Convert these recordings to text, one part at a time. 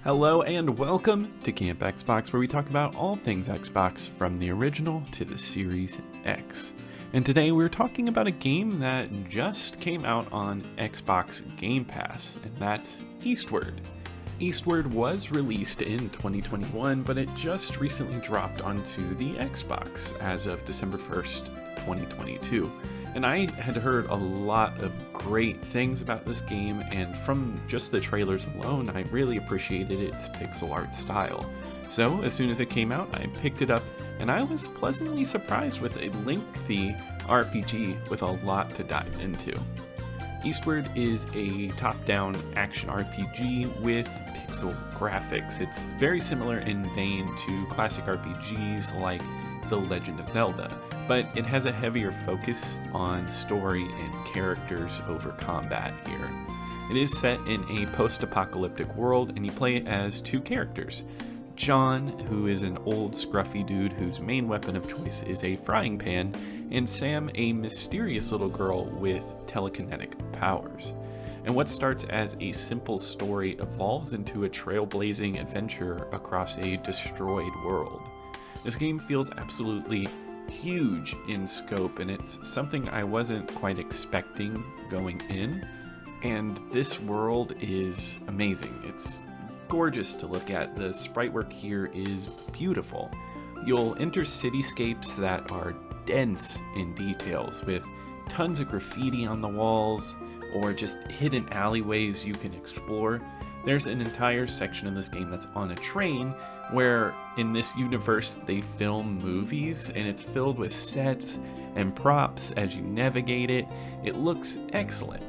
Hello and welcome to Camp Xbox, where we talk about all things Xbox from the original to the Series X. And today we're talking about a game that just came out on Xbox Game Pass, and that's Eastward. Eastward was released in 2021, but it just recently dropped onto the Xbox as of December 1st, 2022. And I had heard a lot of great things about this game, and from just the trailers alone, I really appreciated its pixel art style. So as soon as it came out, I picked it up, and I was pleasantly surprised with a lengthy RPG with a lot to dive into. Eastward is a top-down action RPG with pixel graphics. It's very similar in vein to classic RPGs like The Legend of Zelda, but it has a heavier focus on story and characters over combat here. It is set in a post-apocalyptic world, and you play as two characters. John, who is an old scruffy dude whose main weapon of choice is a frying pan, and Sam, a mysterious little girl with telekinetic powers. And what starts as a simple story evolves into a trailblazing adventure across a destroyed world. This game feels absolutely huge in scope, and it's something I wasn't quite expecting going in. And this world is amazing. It's gorgeous to look at. The sprite work here is beautiful. You'll enter cityscapes that are dense in details, with tons of graffiti on the walls or just hidden alleyways you can explore. There's an entire section of this game that's on a train where in this universe they film movies, and it's filled with sets and props as you navigate it. It looks excellent.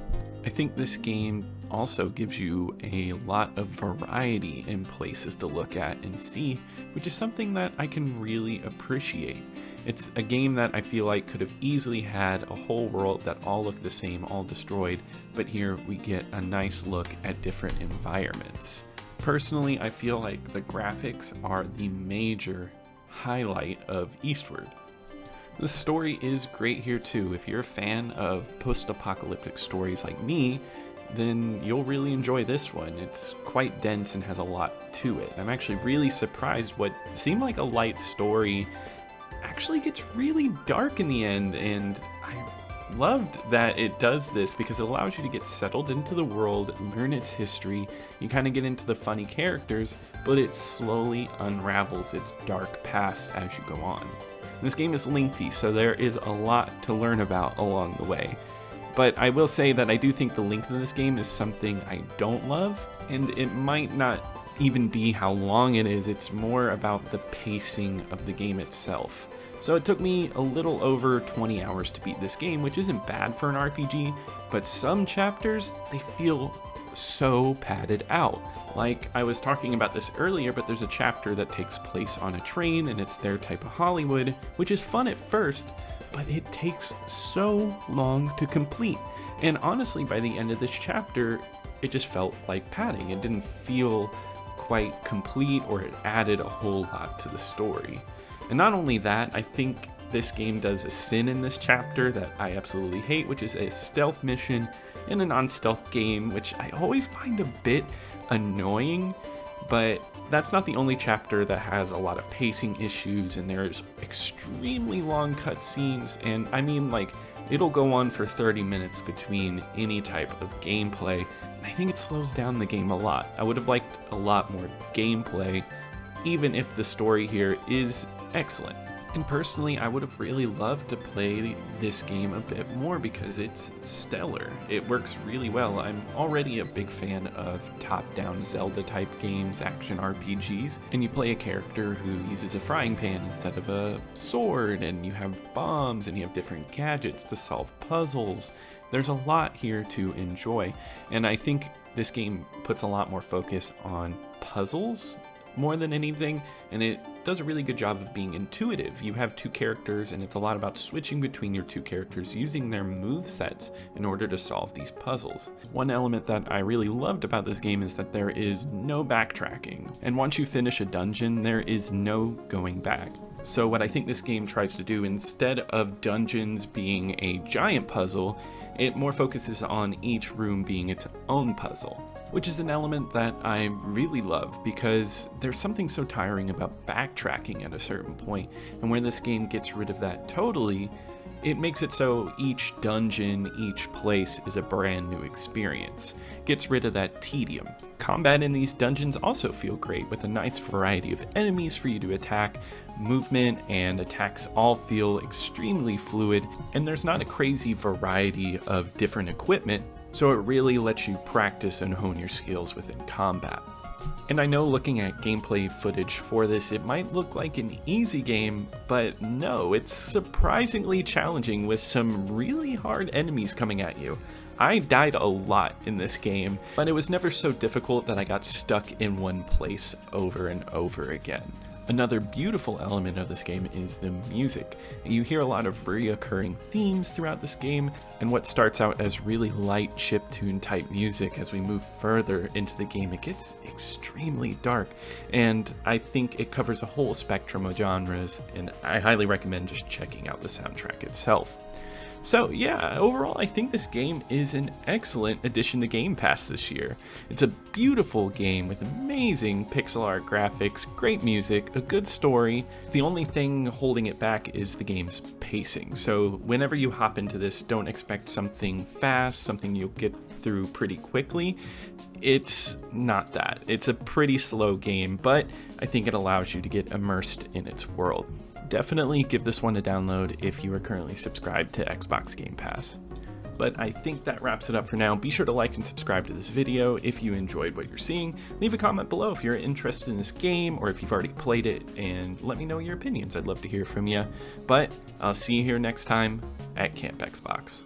I think this game also gives you a lot of variety in places to look at and see, which is something that I can really appreciate. It's a game that I feel like could have easily had a whole world that all looked the same, all destroyed, but here we get a nice look at different environments. Personally, I feel like the graphics are the major highlight of Eastward. The story is great here too. If you're a fan of post-apocalyptic stories like me, then you'll really enjoy this one. It's quite dense and has a lot to it. I'm actually really surprised what seemed like a light story actually gets really dark in the end, and I loved that it does this because it allows you to get settled into the world, learn its history, you kind of get into the funny characters, but it slowly unravels its dark past as you go on. This game is lengthy, so there is a lot to learn about along the way. But I will say that I do think the length of this game is something I don't love, and it might not even be how long it is. It's more about the pacing of the game itself. So it took me a little over 20 hours to beat this game, which isn't bad for an RPG, but some chapters, they feel so padded out. Like, I was talking about this earlier, but there's a chapter that takes place on a train, and it's their type of Hollywood, which is fun at first, but it takes so long to complete. And honestly, by the end of this chapter, it just felt like padding. It didn't feel quite complete, or it added a whole lot to the story. And not only that, I think this game does a sin in this chapter that I absolutely hate, which is a stealth mission in a non-stealth game, which I always find a bit annoying, but that's not the only chapter that has a lot of pacing issues, and there's extremely long cutscenes, and I mean, like, it'll go on for 30 minutes between any type of gameplay, and I think it slows down the game a lot. I would have liked a lot more gameplay, even if the story here is excellent. And personally, I would have really loved to play this game a bit more because it's stellar. It works really well. I'm already a big fan of top-down Zelda-type games, action RPGs, and you play a character who uses a frying pan instead of a sword, and you have bombs, and you have different gadgets to solve puzzles. There's a lot here to enjoy, and I think this game puts a lot more focus on puzzles more than anything, and it does a really good job of being intuitive. You have two characters, and it's a lot about switching between your two characters, using their movesets in order to solve these puzzles. One element that I really loved about this game is that there is no backtracking, and once you finish a dungeon, there is no going back. So what I think this game tries to do, instead of dungeons being a giant puzzle, it more focuses on each room being its own puzzle. which is an element that I really love because there's something so tiring about backtracking at a certain point, and where this game gets rid of that totally, it makes it so each dungeon, each place is a brand new experience. Gets rid of that tedium. Combat in these dungeons also feel great with a nice variety of enemies for you to attack. Movement and attacks all feel extremely fluid, and there's not a crazy variety of different equipment, so it really lets you practice and hone your skills within combat. And I know looking at gameplay footage for this, it might look like an easy game, but no, it's surprisingly challenging with some really hard enemies coming at you. I died a lot in this game, but it was never so difficult that I got stuck in one place over and over again. Another beautiful element of this game is the music. You hear a lot of reoccurring themes throughout this game, and what starts out as really light chiptune type music, as we move further into the game, it gets extremely dark, and I think it covers a whole spectrum of genres, and I highly recommend just checking out the soundtrack itself. So yeah, overall I think this game is an excellent addition to Game Pass this year. It's a beautiful game with amazing pixel art graphics, great music, a good story. The only thing holding it back is the game's pacing. So whenever you hop into this, don't expect something fast, something you'll get through pretty quickly. It's not that. It's a pretty slow game, but I think it allows you to get immersed in its world. Definitely give this one a download if you are currently subscribed to Xbox Game Pass. But I think that wraps it up for now. Be sure to like and subscribe to this video if you enjoyed what you're seeing. Leave a comment below if you're interested in this game or if you've already played it, and let me know your opinions. I'd love to hear from you. But I'll see you here next time at Camp Xbox.